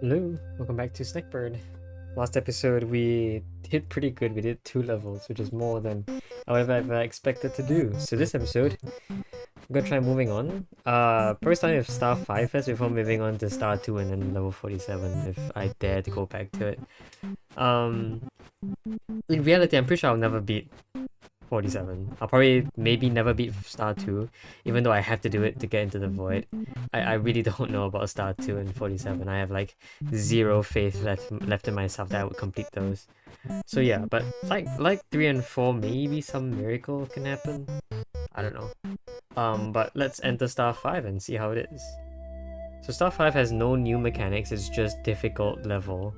Hello, welcome back to Snekburd. Last episode we did pretty good. We did 2 levels, which is more than I would have ever expected to do. So this episode, I'm gonna try moving on. Probably starting with star 5 first before moving on to star 2 and then level 47 if I dare to go back to it. Um, in reality, I'm pretty sure I'll never beat 47. I'll probably maybe never beat Star 2, even though I have to do it to get into the void. I really don't know about Star 2 and 47. I have like zero faith left in myself that I would complete those. So yeah, but like 3 and 4, maybe some miracle can happen. I don't know. But let's enter Star 5 and see how it is. So Star 5 has no new mechanics, it's just difficult level.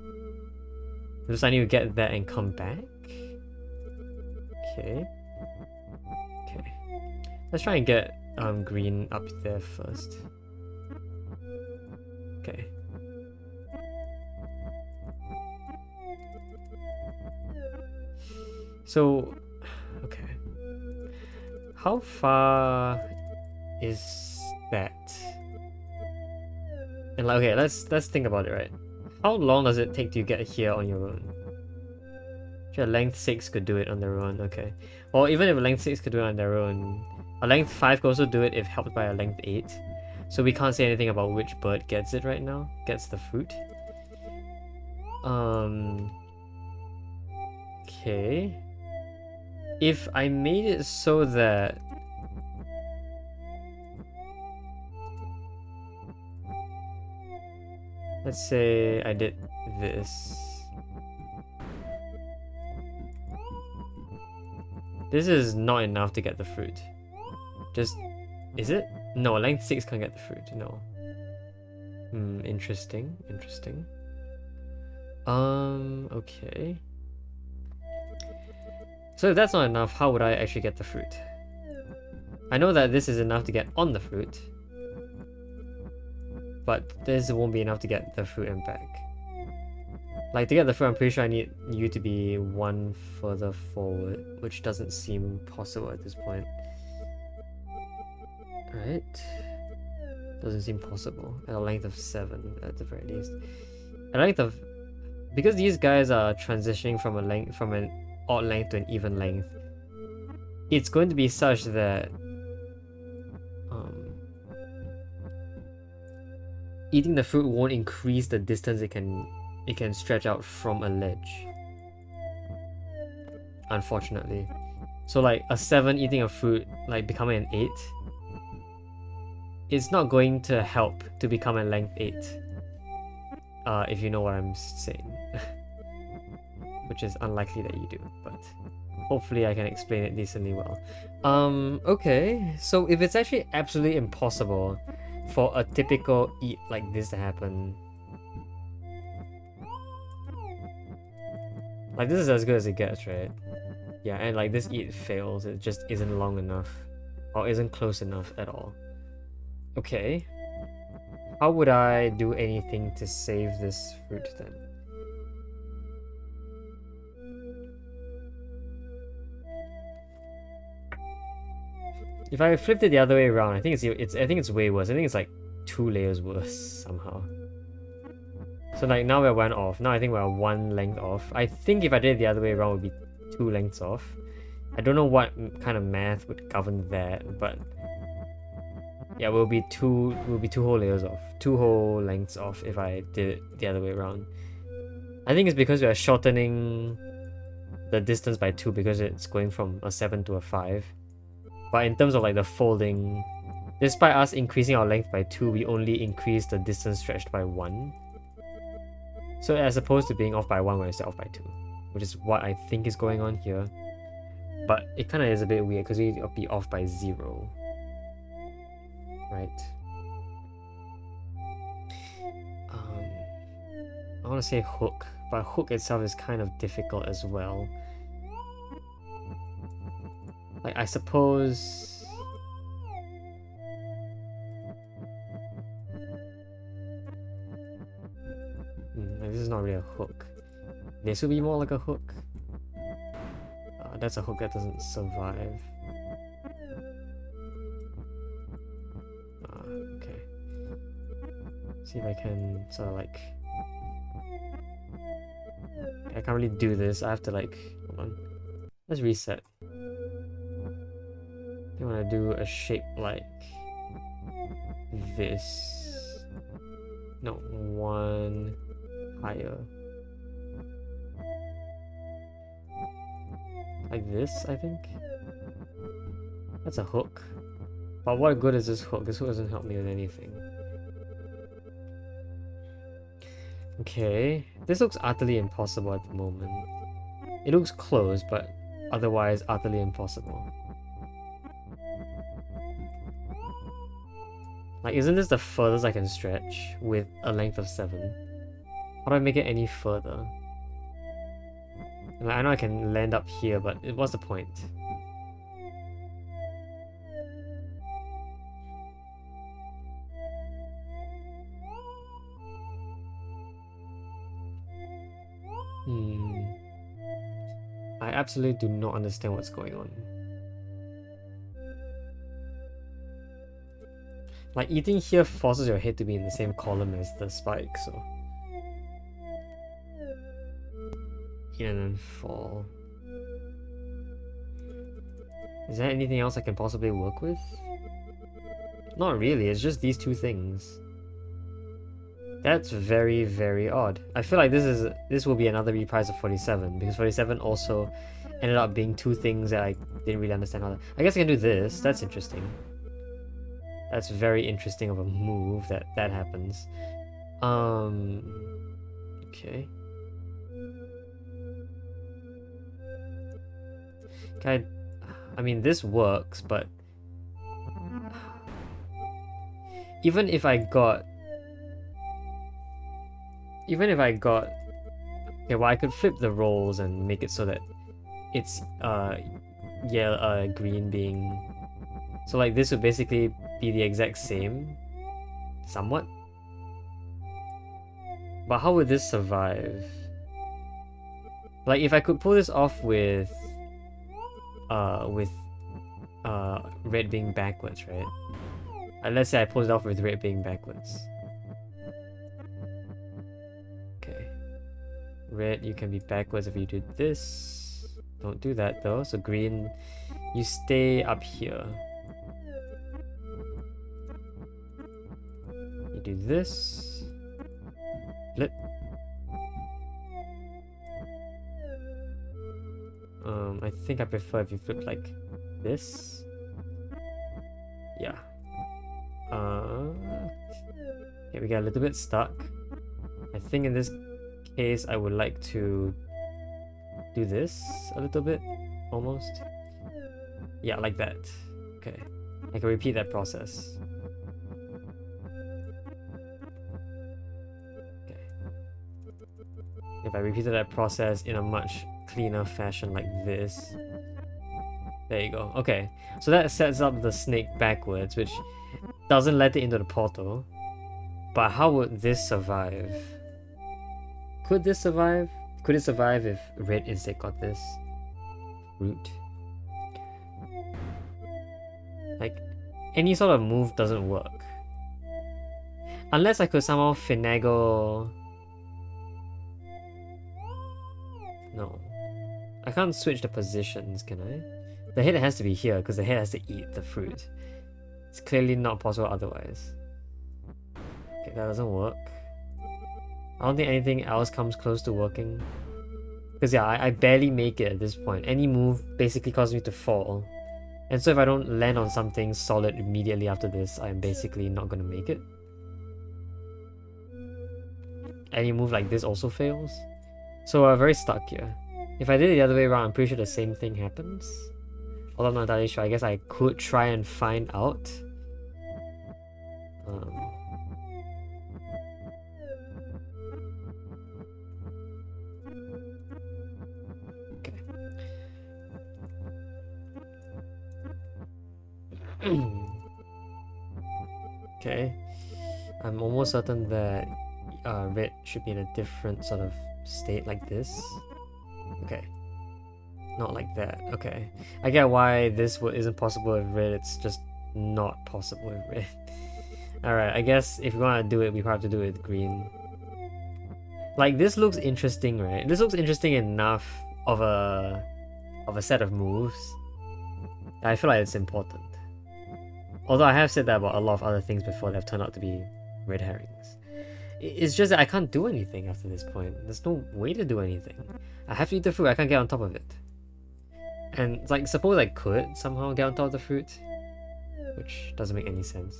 So I need to get that and come back. Okay. Okay. Let's try and get green up there first. Okay. So, okay. How far is that? And like, okay, let's think about it, right? How long does it take to get here on your own? Sure, length 6 could do it on their own, okay. Well, even if length 6 could do it on their own, a length 5 could also do it if helped by a length 8. So we can't say anything about which bird gets it right now, gets the fruit. Okay. If I made it so that let's say I did this. This is not enough to get the fruit. Just, is it? No, length 6 can't get the fruit, no. Interesting, interesting. Okay. So if that's not enough, how would I actually get the fruit? I know that this is enough to get on the fruit, but this won't be enough to get the fruit and back. Like, to get the fruit, I'm pretty sure I need you to be one further forward, which doesn't seem possible at this point. Right? Doesn't seem possible. At a length of 7, at the very least. At a length of... Because these guys are transitioning from an odd length to an even length, it's going to be such that eating the fruit won't increase the distance it can stretch out from a ledge. Unfortunately. So like a 7 eating a fruit, like becoming an 8, it's not going to help to become a length 8. If you know what I'm saying. Which is unlikely that you do, but hopefully I can explain it decently well. Okay, so if it's actually absolutely impossible for a typical eat like this to happen, like this is as good as it gets, right? Yeah, and like this eat fails, it just isn't long enough, or isn't close enough at all. Okay, how would I do anything to save this fruit then? If I flipped it the other way around, I think it's way worse. I think it's like 2 layers worse somehow. So like now we're 1 off. Now I think we're 1 length off. I think if I did it the other way around, it would be 2 lengths off. I don't know what kind of math would govern that, but yeah, we'll be 2 whole layers off. 2 whole lengths off if I did it the other way around. I think it's because we are shortening the distance by 2 because it's going from a 7 to a 5. But in terms of like the folding, despite us increasing our length by 2, we only increase the distance stretched by 1. So as opposed to being off by 1, we're instead off by 2, which is what I think is going on here. But it kind of is a bit weird because we need to be off by 0. Right? I want to say hook, but hook itself is kind of difficult as well. Like, I suppose... this is not really a hook. This would be more like a hook. That's a hook that doesn't survive. Okay. See if I can sort of like I can't really do this. I have to like, hold on. Let's reset. I want to do a shape like this. No, one higher. Like this, I think. That's a hook. But what good is this hook? This hook doesn't help me with anything. Okay, this looks utterly impossible at the moment. It looks close, but otherwise utterly impossible. Like, isn't this the furthest I can stretch with a length of 7? How do I make it any further? I know I can land up here, but what's the point? I absolutely do not understand what's going on. Like, eating here forces your head to be in the same column as the spike, so... Eat and then fall. Is there anything else I can possibly work with? Not really, it's just these two things. That's very, very odd. I feel like this will be another reprise of 47, because 47 also ended up being two things that I didn't really understand how to... I guess I can do this, that's interesting. That's very interesting of a move that happens. Okay. I mean, this works, but... Even if I got... Okay, well, I could flip the roles and make it so that it's, green being... So, like, this would basically be the exact same, somewhat. But how would this survive? Like, if I could pull this off with red being backwards, right? Let's say I pull it off with red being backwards. Okay. Red, you can be backwards if you do this. Don't do that though. So green, you stay up here. You do this. Flip. I think I prefer if you flip like this. Yeah. Okay, we got a little bit stuck. I think in this case I would like to do this a little bit, almost. Yeah, like that. Okay. I can repeat that process. Okay. If I repeated that process in a much cleaner fashion like this. There you go. Okay. So that sets up the snake backwards, which doesn't let it into the portal. But how would this survive? Could this survive? Could it survive if red insect got this? Root. Like, any sort of move doesn't work. Unless I could somehow finagle... No. I can't switch the positions, can I? The head has to be here, because the head has to eat the fruit. It's clearly not possible otherwise. Okay, that doesn't work. I don't think anything else comes close to working. Because yeah, I barely make it at this point. Any move basically causes me to fall. And so if I don't land on something solid immediately after this, I'm basically not going to make it. Any move like this also fails. So we're very stuck here. If I did it the other way around, I'm pretty sure the same thing happens. Although I'm not entirely sure, I guess I could try and find out. Okay. Okay. I'm almost certain that red should be in a different sort of state like this. Okay. Not like that. Okay. I get why this isn't possible with red. It's just not possible with red. Alright, I guess if we want to do it, we probably have to do it with green. Like, this looks interesting, right? This looks interesting enough of a set of moves that I feel like it's important. Although I have said that about a lot of other things before that have turned out to be red herrings. It's just that I can't do anything after this point. There's no way to do anything. I have to eat the fruit, I can't get on top of it. And, like, suppose I could somehow get on top of the fruit, which doesn't make any sense.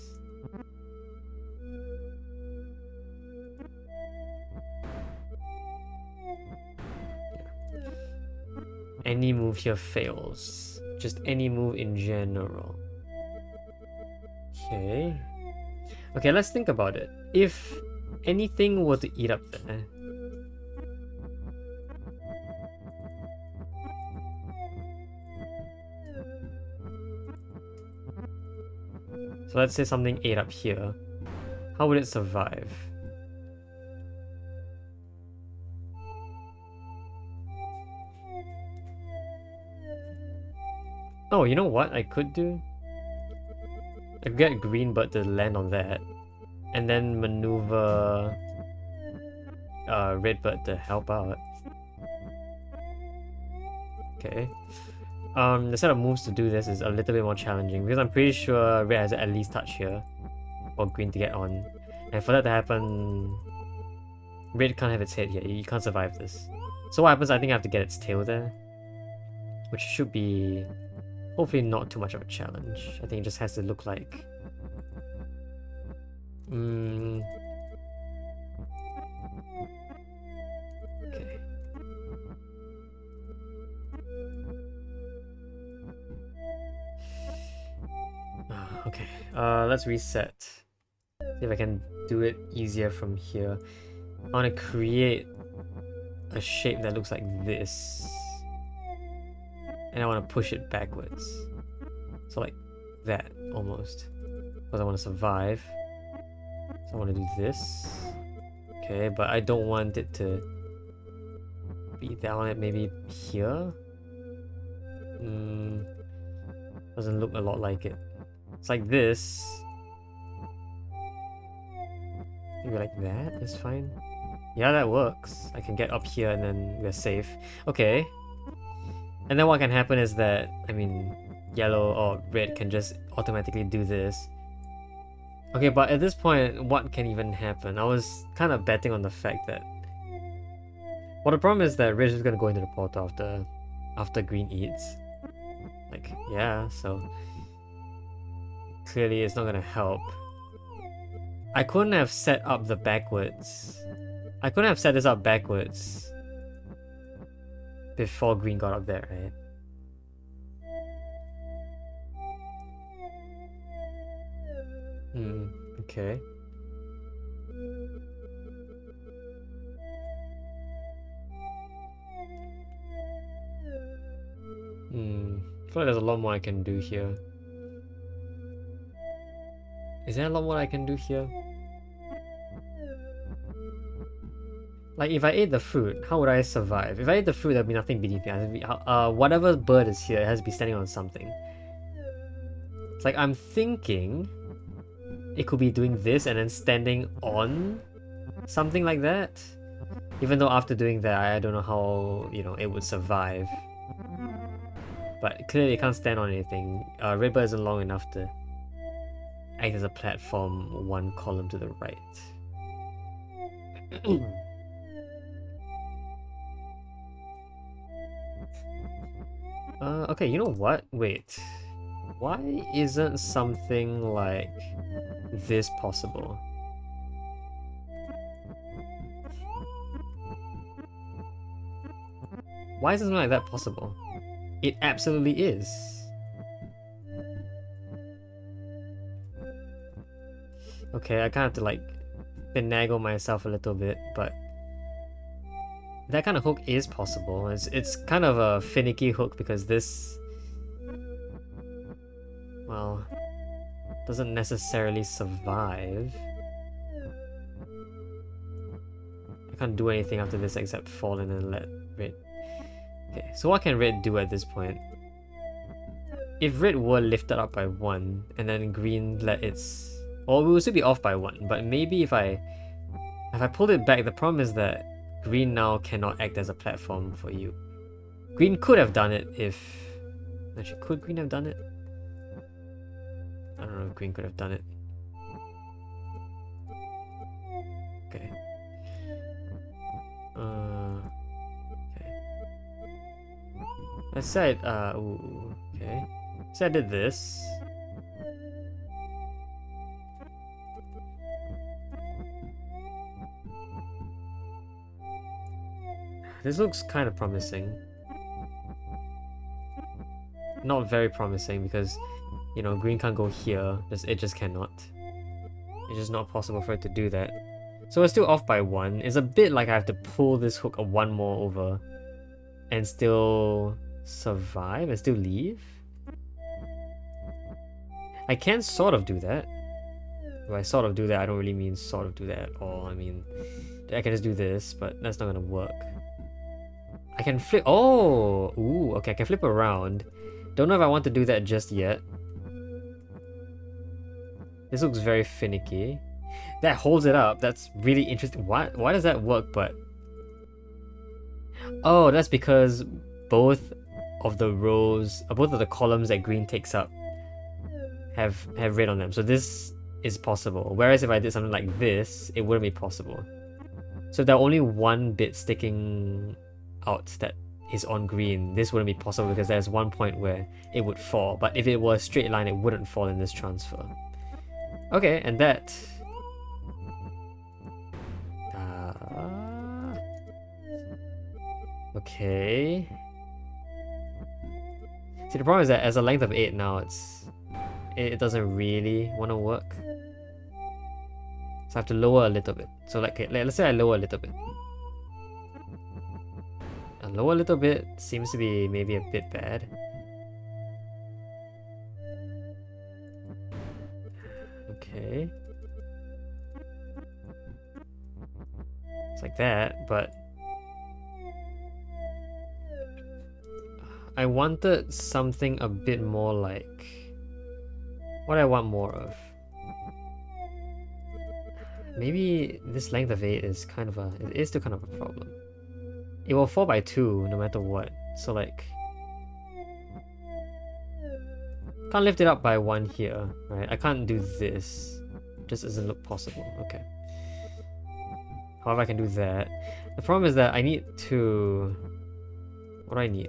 Any move here fails. Just any move in general. Okay. Okay, let's think about it. If anything were to eat up there, so let's say something ate up here, how would it survive? Oh, you know what I could do? I could get green bird to land on that, and then maneuver red bird to help out. Okay. The set of moves to do this is a little bit more challenging because I'm pretty sure red has to at least touch here for green to get on. And for that to happen, red can't have its head here. You can't survive this. So what happens, I think I have to get its tail there, which should be hopefully not too much of a challenge. I think it just has to look like... Okay. Okay, let's reset. See if I can do it easier from here. I want to create a shape that looks like this. And I want to push it backwards. So like that, almost. Because I want to survive. So I want to do this. Okay, but I don't want it to be that. I want it maybe here. Doesn't look a lot like it. It's like this. Maybe like that is fine. Yeah, that works. I can get up here and then we're safe. Okay. And then what can happen is that, I mean, yellow or red can just automatically do this. Okay, but at this point, what can even happen? I was kind of betting on the fact that... Well, the problem is that red is going to go into the portal after green eats. Like, yeah, so... Clearly it's not going to help. I couldn't have set up the backwards. I couldn't have set this up backwards before green got up there, right? Okay. I feel like there's a lot more I can do here. Is there a lot more I can do here? Like, if I ate the fruit, how would I survive? If I ate the fruit, there'd be nothing beneath me. Whatever bird is here, it has to be standing on something. It's like, I'm thinking it could be doing this and then standing on something like that. Even though after doing that, I don't know how, you know, it would survive. But clearly it can't stand on anything. Red bird isn't long enough to act as a platform one column to the right. Okay, you know what? Wait. Why isn't something like this possible? Why isn't something like that possible? It absolutely is. Okay, I kind of have to like finagle myself a little bit, but that kind of hook is possible. It's kind of a finicky hook because this, well, doesn't necessarily survive. I can't do anything after this except fall and then let red. Okay, so what can red do at this point? If red were lifted up by 1 and then green let its... Or we will still be off by 1, but maybe if I pulled it back, the problem is that green now cannot act as a platform for you. Green could have done it if... Actually, could green have done it? I don't know if green could have done it. Okay. Okay. Let's say ooh, okay. So I did this. This looks kind of promising. Not very promising because, you know, green can't go here. It just cannot. It's just not possible for it to do that. So we're still off by 1. It's a bit like I have to pull this hook of 1 more over and still survive and still leave. I can sort of do that. When I sort of do that, I don't really mean sort of do that at all. I mean, I can just do this, but that's not gonna work. I can flip. Oh! Ooh, okay, I can flip around. Don't know if I want to do that just yet. This looks very finicky. That holds it up. That's really interesting. Why does that work, but... Oh, that's because both of the rows, both of the columns that green takes up have red on them. So this is possible. Whereas if I did something like this, it wouldn't be possible. So if there were only one bit sticking out that is on green, this wouldn't be possible because there's one point where it would fall. But if it were a straight line, it wouldn't fall in this transfer. Okay, and that... okay. See, the problem is that as a length of 8 now, it doesn't really want to work. So I have to lower a little bit. So like, let's say I lower a little bit. A lower little bit seems to be maybe a bit bad. Okay. It's like that, but I wanted something a bit more like what I want more of. Maybe this length of 8 is kind of it is still kind of a problem. It will fall by 2 no matter what. So like, can't lift it up by 1 here, right? I can't do this. Just doesn't look possible. Okay. However, I can do that. The problem is that I need to... What do I need?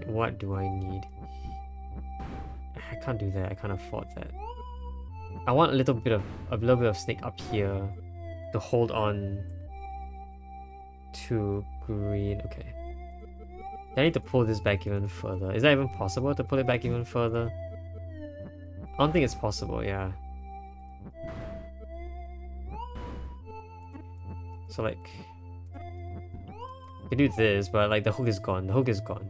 What do I need? I can't do that. I can't afford that. I want a little bit of snake up here to hold on to green. Okay. I need to pull this back even further. Is that even possible to pull it back even further? I don't think it's possible, yeah. So like, I can do this, but like the hook is gone. The hook is gone.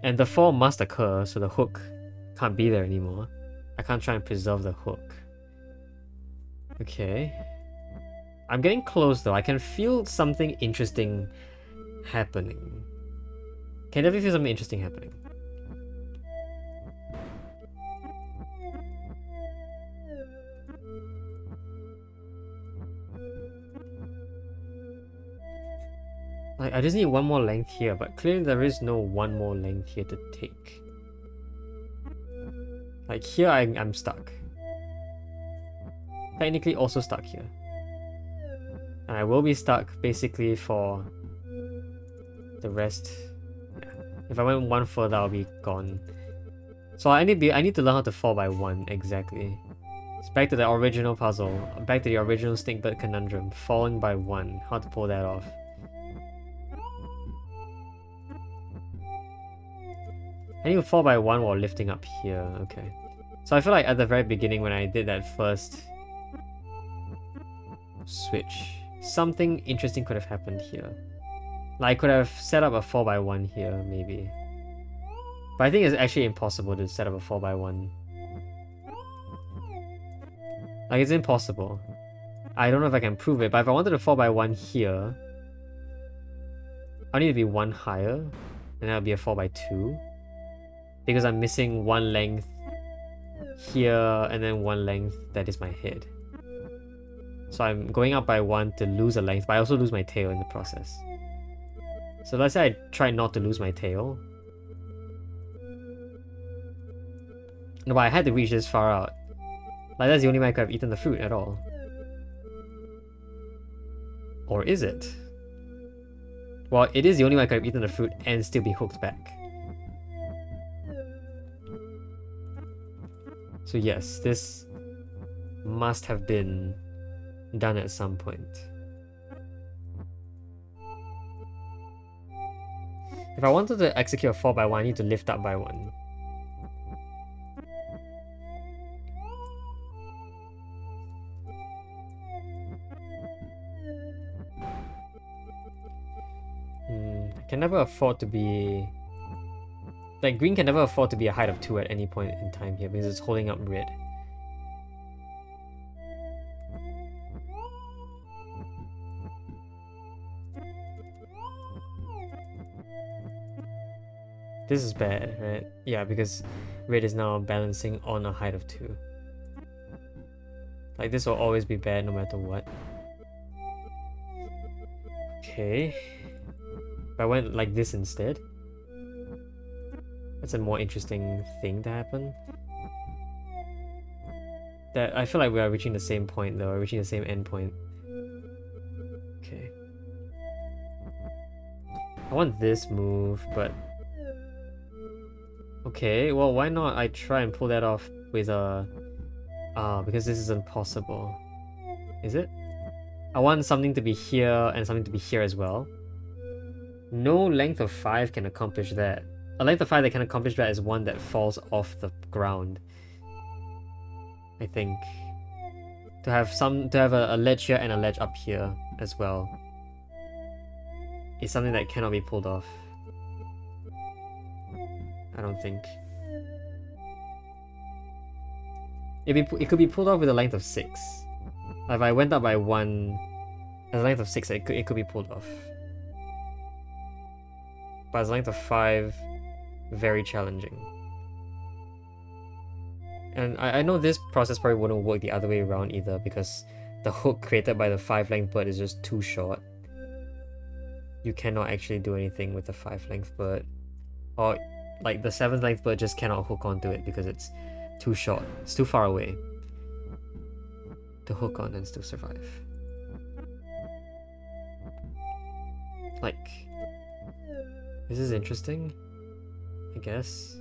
And the fall must occur, so the hook can't be there anymore. I can't try and preserve the hook. Okay. I'm getting close though. I can feel something interesting happening. Can definitely feel something interesting happening. Like, I just need one more length here, but clearly there is no one more length here to take. Like here I'm stuck. Technically also stuck here. And I will be stuck basically for the rest. Yeah. If I went one further, I'll be gone. So I need to learn how to fall by 1 exactly. It's back to the original puzzle. Back to the original Snekburd conundrum. Falling by 1. How to pull that off. I need to fall by 1 while lifting up here. Okay. So I feel like at the very beginning when I did that first switch, something interesting could have happened here. Like I could have set up a 4 by 1 here, maybe. But I think it's actually impossible to set up a 4 by 1. Like, it's impossible. I don't know if I can prove it, but if I wanted a 4 by 1 here, I need to be 1 higher, and that would be a 4 by 2. because I'm missing one length here and then one length that is my head. So I'm going up by one to lose a length, but I also lose my tail in the process. So let's say I try not to lose my tail. No, but I had to reach this far out. Like, that's the only way I could have eaten the fruit at all. Or is it? Well, it is the only way I could have eaten the fruit and still be hooked back. So yes, this must have been done at some point. If I wanted to execute a 4x1, I need to lift up by 1. I can never afford to be... Like, green can never afford to be a height of 2 at any point in time here because it's holding up red. This is bad, right? Yeah, because red is now balancing on a height of 2. Like, this will always be bad no matter what. Okay. If I went like this instead, that's a more interesting thing to happen. That I feel like we are reaching the same point though, we're reaching the same end point. Okay. I want this move, but... Okay, well why not I try and pull that off with a... because this is impossible. Is it? I want something to be here and something to be here as well. No length of 5 can accomplish that. A length of 5 that can accomplish that is one that falls off the ground. I think. To have a ledge here and a ledge up here as well is something that cannot be pulled off. I don't think. It could be pulled off with a length of 6. If I went up by 1 as a length of 6, it could be pulled off. But as a length of 5, very challenging. And I know this process probably wouldn't work the other way around either because the hook created by the 5-length bird is just too short. You cannot actually do anything with the 5-length bird. Or like the 7th-length bird just cannot hook onto it because it's too short. It's too far away to hook on and still survive. Like, this is interesting, I guess.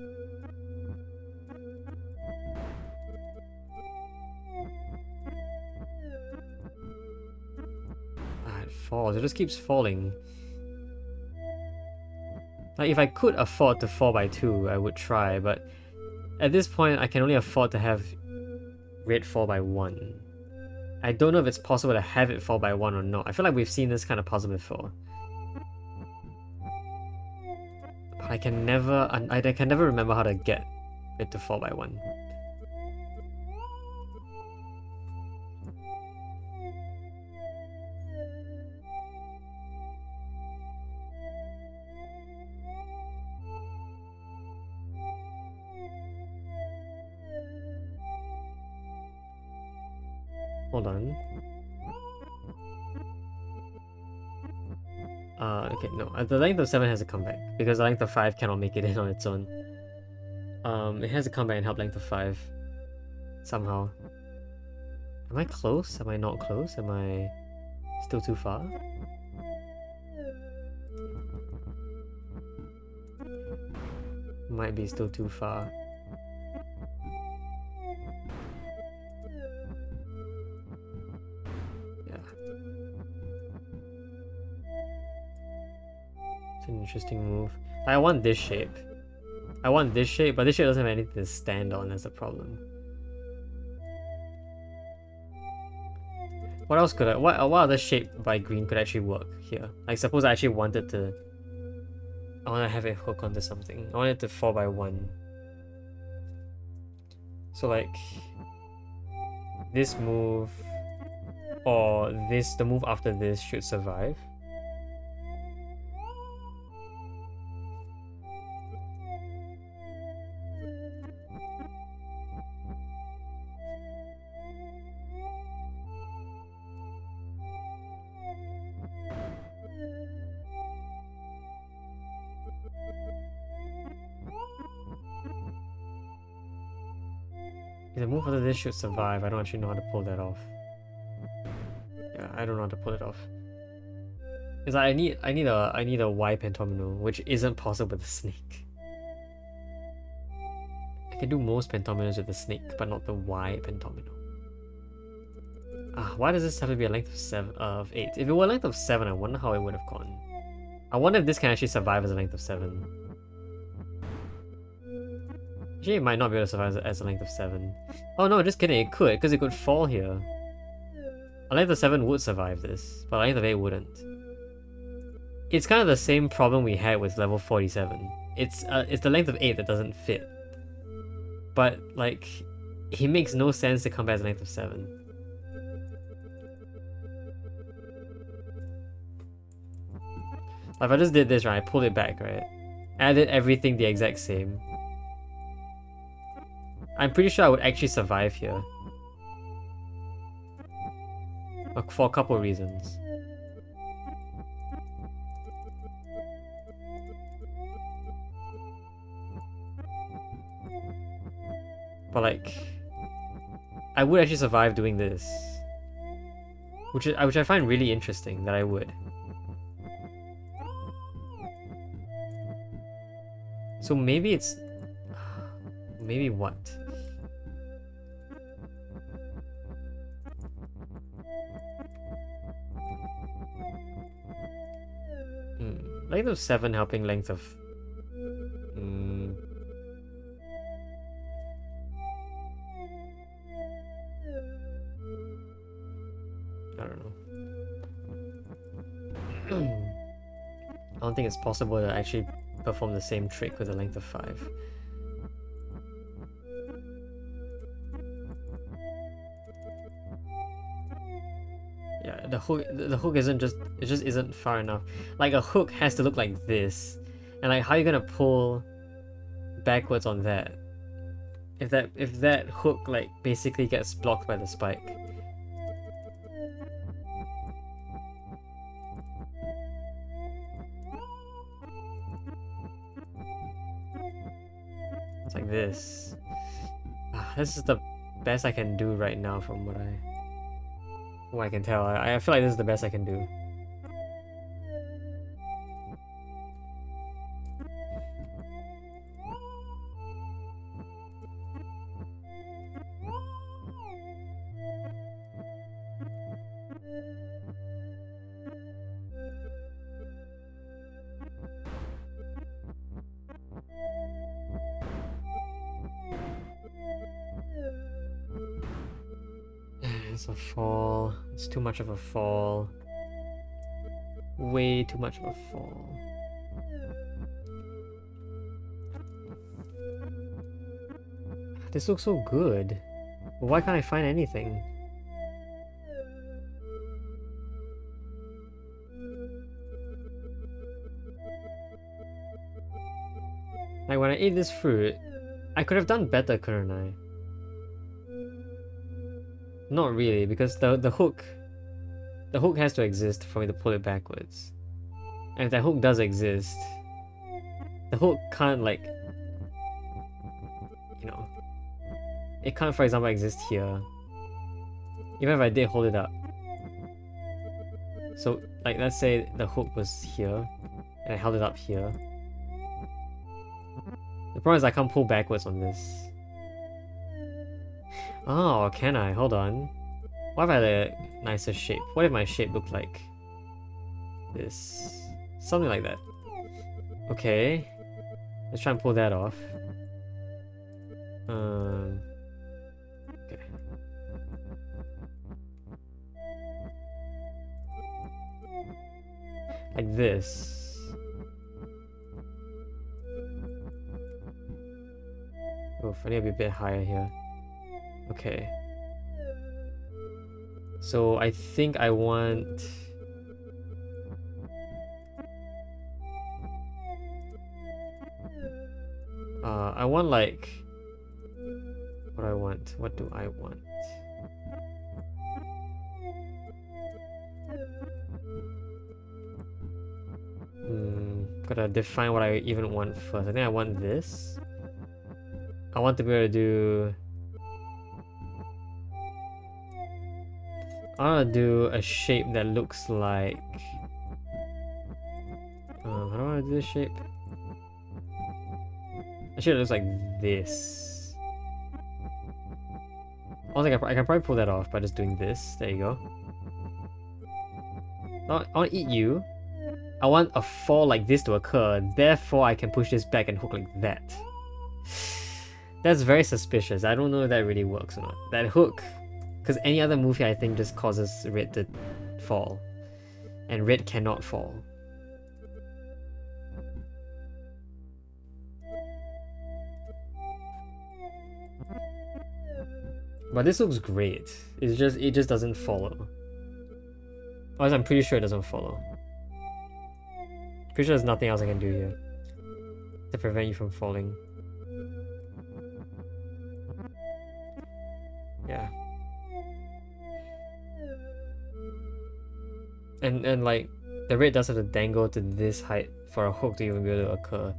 It falls. It just keeps falling. Like, if I could afford to fall by 2, I would try, but at this point, I can only afford to have red fall by 1. I don't know if it's possible to have it fall by 1 or not. I feel like we've seen this kind of puzzle before. But I can never remember how to get it to fall by 1. Hold on. Okay, no. The length of 7 has to come back because the length of 5 cannot make it in on its own. It has to come back and help length of 5 somehow. Am I close? Am I not close? Am I still too far? Might be still too far. An interesting move. I want this shape. But this shape doesn't have anything to stand on. That's the problem. What else could what other shape by green could actually work here? Like, suppose I actually wanted to... I want to have it hook onto something. I want it to fall by 1. So like... this move... or the move after this should survive. The move after this should survive. I don't actually know how to pull that off. Yeah, I don't know how to pull it off. It's like I need a Y pentomino, which isn't possible with the snake. I can do most pentominos with the snake, but not the Y pentomino. Why does this have to be a length of 8? If it were a length of 7, I wonder how it would have gone. I wonder if this can actually survive as a length of 7. Actually, it might not be able to survive as a length of 7. Oh no, just kidding, it could, because it could fall here. A length of 7 would survive this, but a length of 8 wouldn't. It's kind of the same problem we had with level 47. It's the length of 8 that doesn't fit. But, like, he makes no sense to come back as a length of 7. Like, if I just did this, right, I pulled it back, right? I did everything the exact same. I'm pretty sure I would actually survive here. For a couple of reasons. But like, I would actually survive doing this. Which I find really interesting that I would. So maybe it's... Maybe what? Length of 7 helping length of... I don't know. I don't think it's possible to actually perform the same trick with a length of 5. Yeah, the hook isn't just, it just isn't far enough. Like, a hook has to look like this. And like, how are you gonna pull backwards on that? If that hook like basically gets blocked by the spike. It's like this. This is the best I can do right now from what I can tell. I feel like this is the best I can do. It's a fall. It's too much of a fall. Way too much of a fall. This looks so good. But why can't I find anything? Like when I ate this fruit, I could have done better, couldn't I? Not really, because the hook has to exist for me to pull it backwards. And if that hook does exist, the hook can't, like, you know, it can't, for example, exist here. Even if I did hold it up. So, like, let's say the hook was here, and I held it up here. The problem is I can't pull backwards on this. Oh, can I? Hold on. What if I had a nicer shape? What if my shape looked like this? Something like that. Okay. Let's try and pull that off. Okay. Like this. Oh, I need to be a bit higher here. Okay. So I think I want... I want like... What do I want? What do I want? Gotta define what I even want first. I think I want this. I want to be able to do I want to do a shape that looks like... how do I want to do this shape? Actually, it looks like this. I can probably pull that off by just doing this. There you go. I want to eat you. I want a fall like this to occur. Therefore, I can push this back and hook like that. That's very suspicious. I don't know if that really works or not. That hook, because any other move here I think just causes red to fall. And red cannot fall. But this looks great. It just doesn't follow. Otherwise, I'm pretty sure it doesn't follow. Pretty sure there's nothing else I can do here to prevent you from falling. Yeah. And like the red does have to dangle to this height for a hook to even be able to occur.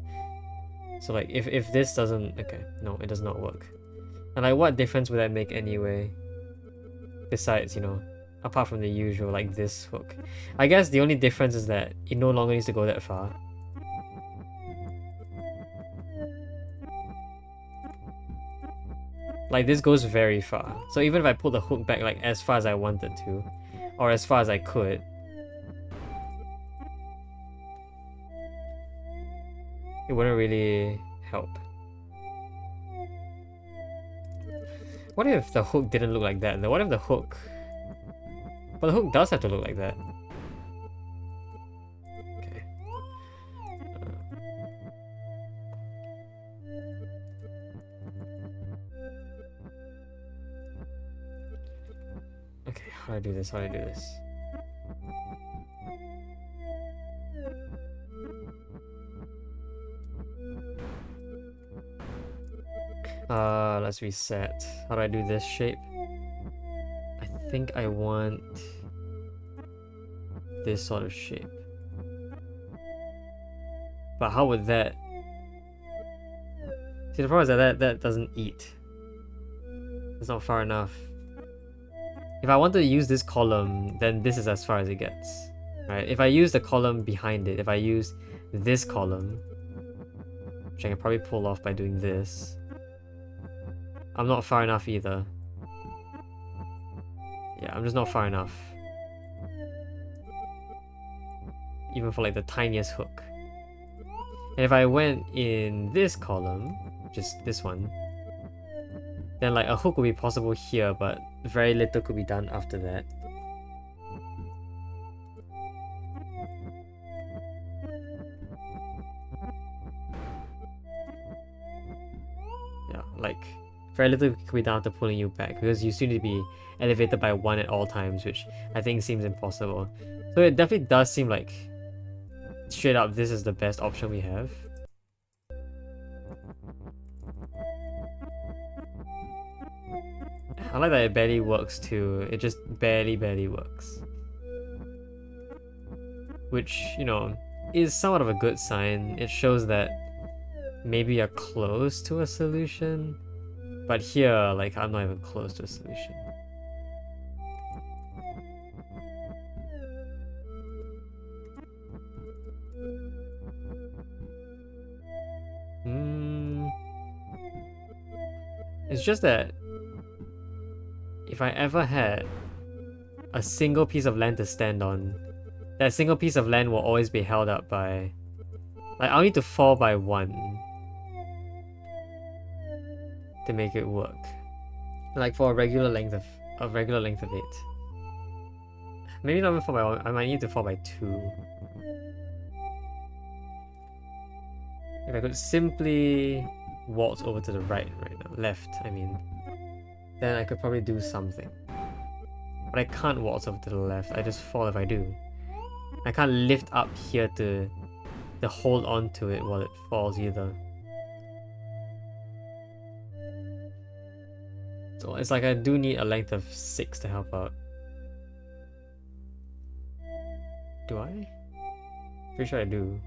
So like if this doesn't, okay, no, it does not work. And like what difference would that make anyway? Besides, you know, apart from the usual like this hook. I guess the only difference is that it no longer needs to go that far. Like this goes very far. So even if I pull the hook back like as far as I wanted to, or as far as I could, it wouldn't really help. What if the hook didn't look like that though? What if the hook... But the hook does have to look like that. Okay. Okay, how do I do this? How do I do this? Let's reset. How do I do this shape? I think I want this sort of shape. But how would that... See, the problem is that doesn't eat. It's not far enough. If I want to use this column, then this is as far as it gets. Right? If I use the column behind it, if I use this column, which I can probably pull off by doing this, I'm not far enough either. Yeah, I'm just not far enough. Even for like the tiniest hook. And if I went in this column, just this one, then like a hook would be possible here, but very little could be done after that. Yeah, like very little could be done after pulling you back because you still need to be elevated by 1 at all times, which I think seems impossible. So it definitely does seem like straight up this is the best option we have. I like that it barely works too. It just barely works. Which, you know, is somewhat of a good sign. It shows that maybe you're close to a solution. But here, like, I'm not even close to a solution. It's just that if I ever had a single piece of land to stand on, that single piece of land will always be held up by... Like, I'll need to fall by 1 to make it work. Like for a regular length of 8. Maybe not even fall by 1, I might need to fall by 2. If I could simply waltz over to the right now, left, I mean, then I could probably do something. But I can't waltz over to the left, I just fall if I do. I can't lift up here to hold on to it while it falls either. So it's like I do need a length of 6 to help out. Do I? Pretty sure I do.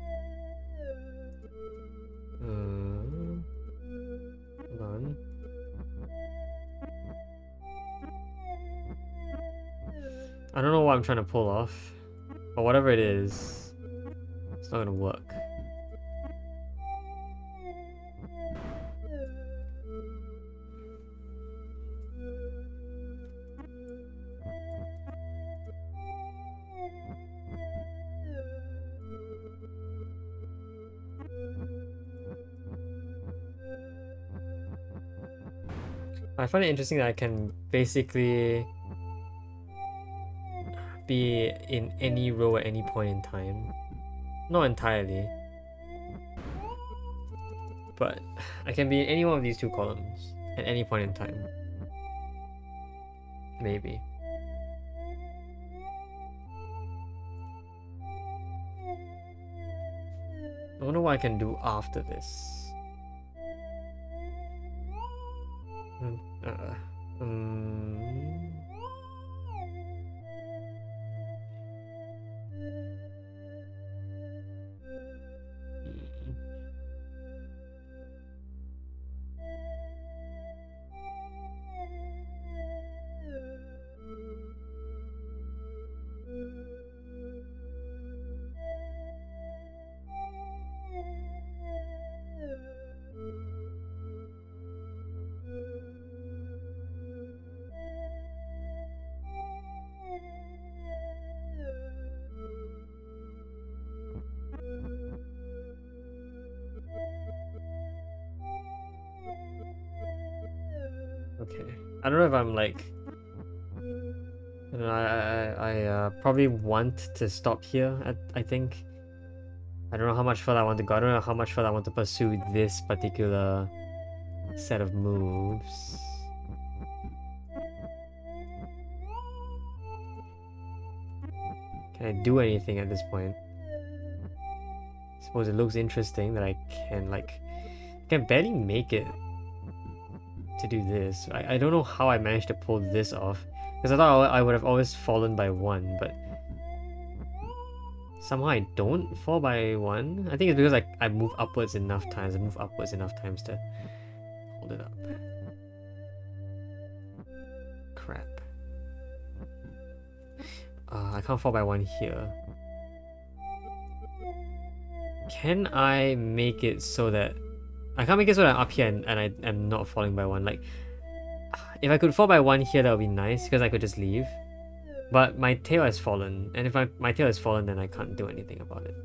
Hold on. I don't know what I'm trying to pull off, but whatever it is, it's not gonna work. I find it interesting that I can basically be in any row at any point in time. Not entirely, but I can be in any one of these two columns at any point in time. Maybe. I wonder what I can do after this. Okay. I don't know if I'm like... I probably want to stop here, I think. I don't know how much further I want to go. I don't know how much further I want to pursue this particular set of moves. Can I do anything at this point? I suppose it looks interesting that I can I can barely make it to do this. I don't know how I managed to pull this off, because I thought I would have always fallen by one, but somehow I don't fall by one. I think it's because I move upwards enough times. I move upwards enough times to hold it up. Crap. I can't fall by one here. Can I make it so that... I can't make it so that I'm up here and I'm not falling by one. Like, if I could fall by one here, that would be nice, because I could just leave. But my tail has fallen, and if my tail has fallen, then I can't do anything about it.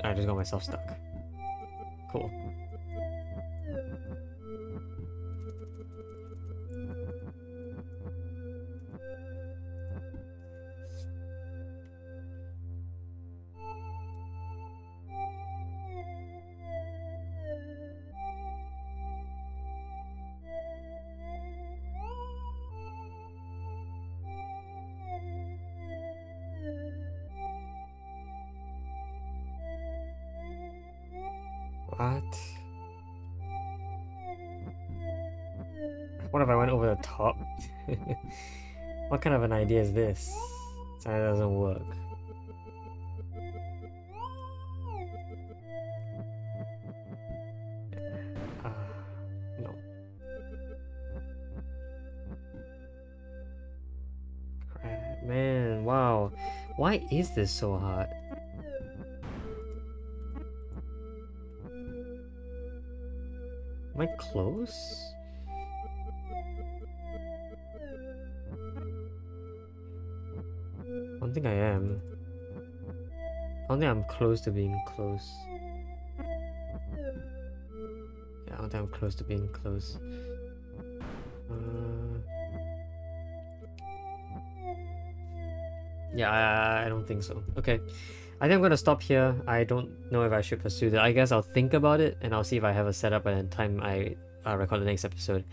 I just got myself stuck. Cool. What? What if I went over the top? What kind of an idea is this? Sorry, that doesn't work. No. Crap, man, wow. Why is this so hard? Am I close? I don't think I am. I don't think I'm close to being close. Yeah, I don't think I'm close to being close. Yeah, I don't think so. Okay. I think I'm gonna stop here. I don't know if I should pursue that. I guess I'll think about it and I'll see if I have a setup by the time I record the next episode.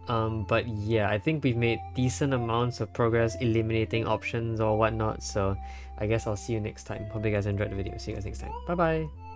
But yeah, I think we've made decent amounts of progress eliminating options or whatnot, so I guess I'll see you next time. Hope you guys enjoyed the video. See you guys next time. Bye bye!